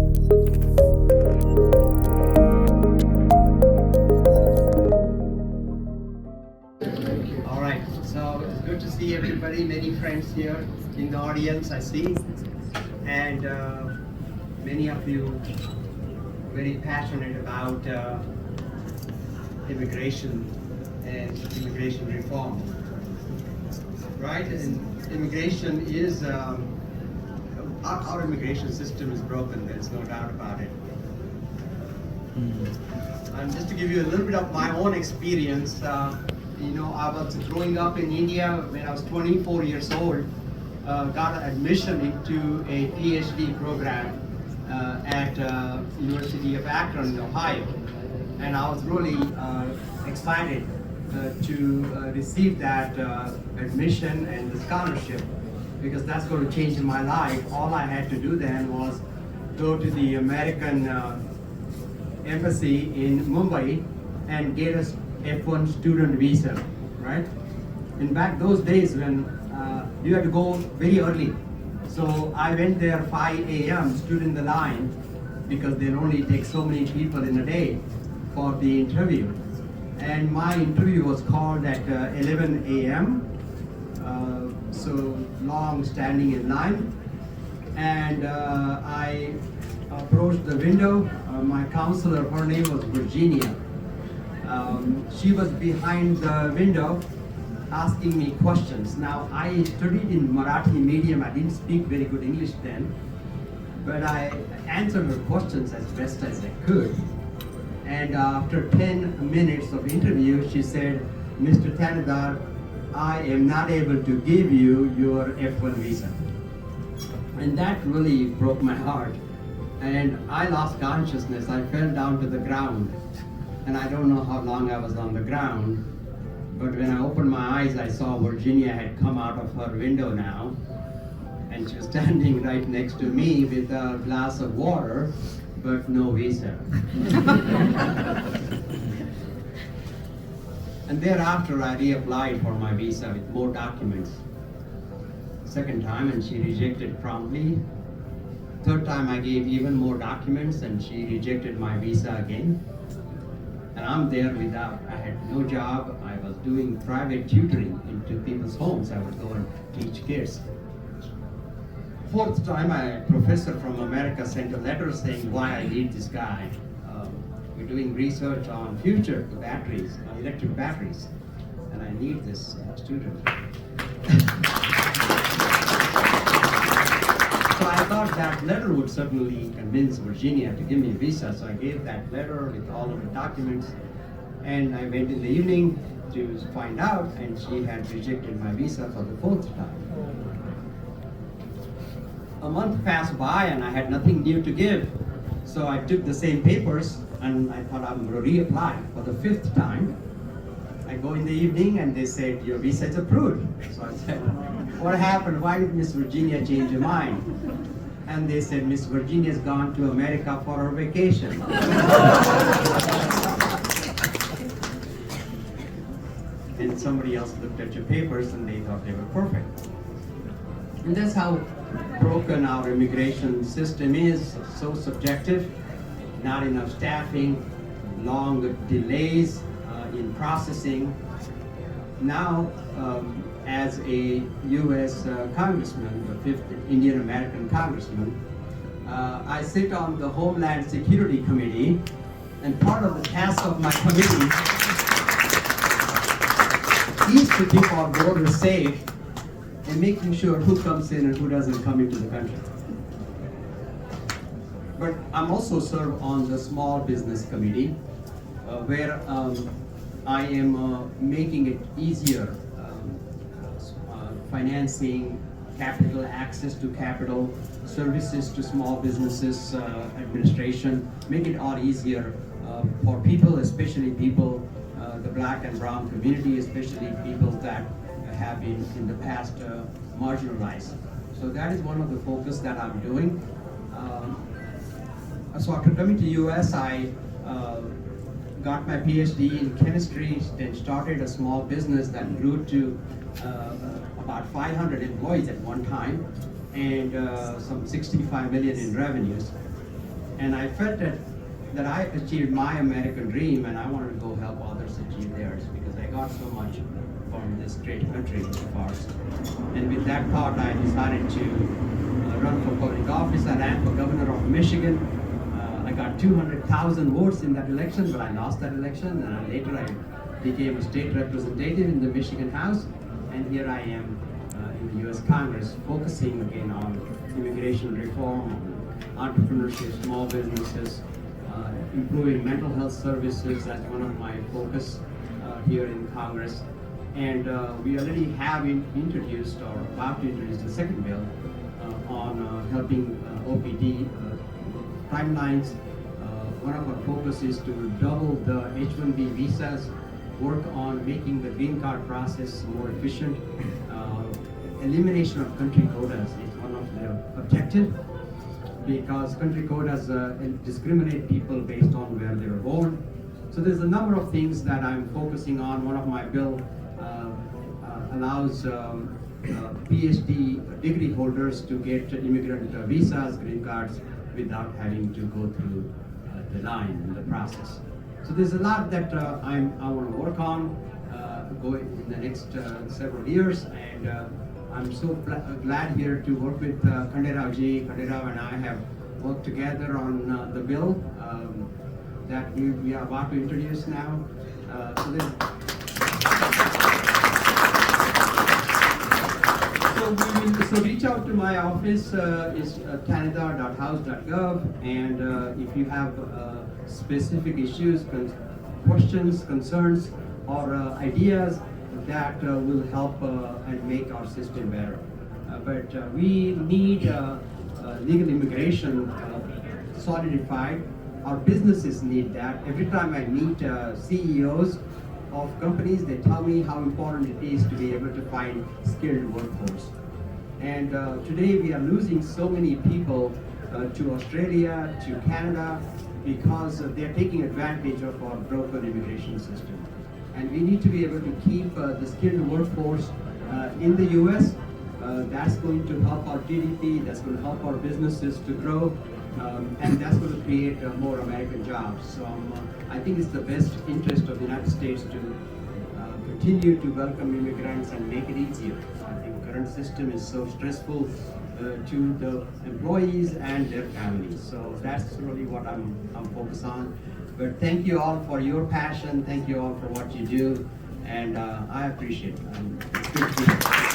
All right, so it's good to see everybody, many friends here in the audience, I see, and many of you very passionate about immigration and immigration reform, right? And immigration is, our immigration system is broken, there's no doubt about it. And just to give you a little bit of my own experience, you know, I was growing up in India when I was 24 years old, got admission into a PhD program at University of Akron, Ohio. And I was really excited to receive that admission and the scholarship, because that's going to change my life. All I had to do then was go to the American embassy in Mumbai and get a F1 student visa, right? In back those days when you had to go very early. So I went there 5 a.m., stood in the line, because they only take so many people in a day for the interview. And my interview was called at 11 a.m., so long standing in line. And I approached the window. My counselor, her name was Virginia. She was behind the window asking me questions. Now, I studied in Marathi medium. I didn't speak very good English then, but I answered her questions as best as I could. And after 10 minutes of interview, she said, "Mr. Thanedar, I am not able to give you your F1 visa." And that really broke my heart. And I lost consciousness. I fell down to the ground. And I don't know how long I was on the ground. But when I opened my eyes, I saw Virginia had come out of her window now. And she was standing right next to me with a glass of water, but no visa. And thereafter, I reapplied for my visa with more documents. Second time, and she rejected promptly. Third time, I gave even more documents, and she rejected my visa again. And I'm there without, I had no job. I was doing private tutoring into people's homes. I would go and teach kids. Fourth time, a professor from America sent a letter saying why I need this guy. We're doing research on future batteries, electric batteries, and I need this student. So I thought that letter would certainly convince Virginia to give me a visa. So I gave that letter with all of the documents, and I went in the evening to find out, and she had rejected my visa for the fourth time. A month passed by and I had nothing new to give. So I took the same papers and I thought I'm going to reapply for the fifth time. I go in the evening and they said, "Your visa is approved." So I said, "What happened? Why did Miss Virginia change her mind?" And they said, "Miss Virginia's gone to America for her vacation." And somebody else looked at your papers and they thought they were perfect. And that's how broken our immigration system is, so subjective, not enough staffing, long delays in processing. Now, as a U.S. congressman, the 5th Indian American congressman, I sit on the Homeland Security Committee, and part of the task of my committee is to keep our borders safe and making sure who comes in and who doesn't come into the country. But I'm also serve on the Small Business Committee, where I am making it easier, financing, capital, access to capital, services to small businesses, administration, make it all easier for people, especially people, the Black and brown community, especially people that have been in the past marginalized. So that is one of the focus that I'm doing. So after coming to US, I got my PhD in chemistry, then started a small business that grew to about 500 employees at one time, and some 65 million in revenues. And I felt that I achieved my American dream, and I wanted to go help others achieve theirs, because I got so much from this great country of ours. And with that thought, I decided to run for public office. I ran for governor of Michigan. I got 200,000 votes in that election, but I lost that election. And later I became a state representative in the Michigan House. And here I am in the US Congress, focusing again on immigration reform, on entrepreneurship, small businesses, improving mental health services. That's one of my focus here in Congress. And we already have introduced, or about to introduce, the second bill on helping OPD timelines. One of our focus is to double the H-1B visas, work on making the green card process more efficient. Elimination of country quotas is one of the objectives, because country quotas discriminate people based on where they were born. So there's a number of things that I'm focusing on. One of my bill allows PhD degree holders to get immigrant visas, green cards, without having to go through the line in the process. So there's a lot that I want to work on going in the next several years, and I'm so glad here to work with Khanderao ji. Khanderao and I have worked together on the bill that we are about to introduce now. So reach out to my office, is thanedar.house.gov, and if you have specific issues, questions, concerns, or ideas that will help and make our system better. But we need legal immigration solidified. Our businesses need that. Every time I meet CEOs of companies, they tell me how important it is to be able to find skilled workforce. And today we are losing so many people to Australia, to Canada, because they're taking advantage of our broken immigration system. And we need to be able to keep the skilled workforce in the US. That's going to help our GDP, that's going to help our businesses to grow, and that's going to create more American jobs. So I think it's the best interest of the United States to continue to welcome immigrants and make it easier. I think the current system is so stressful to the employees and their families. So that's really what I'm focused on. But thank you all for your passion. Thank you all for what you do. And I appreciate it. It's good to be here.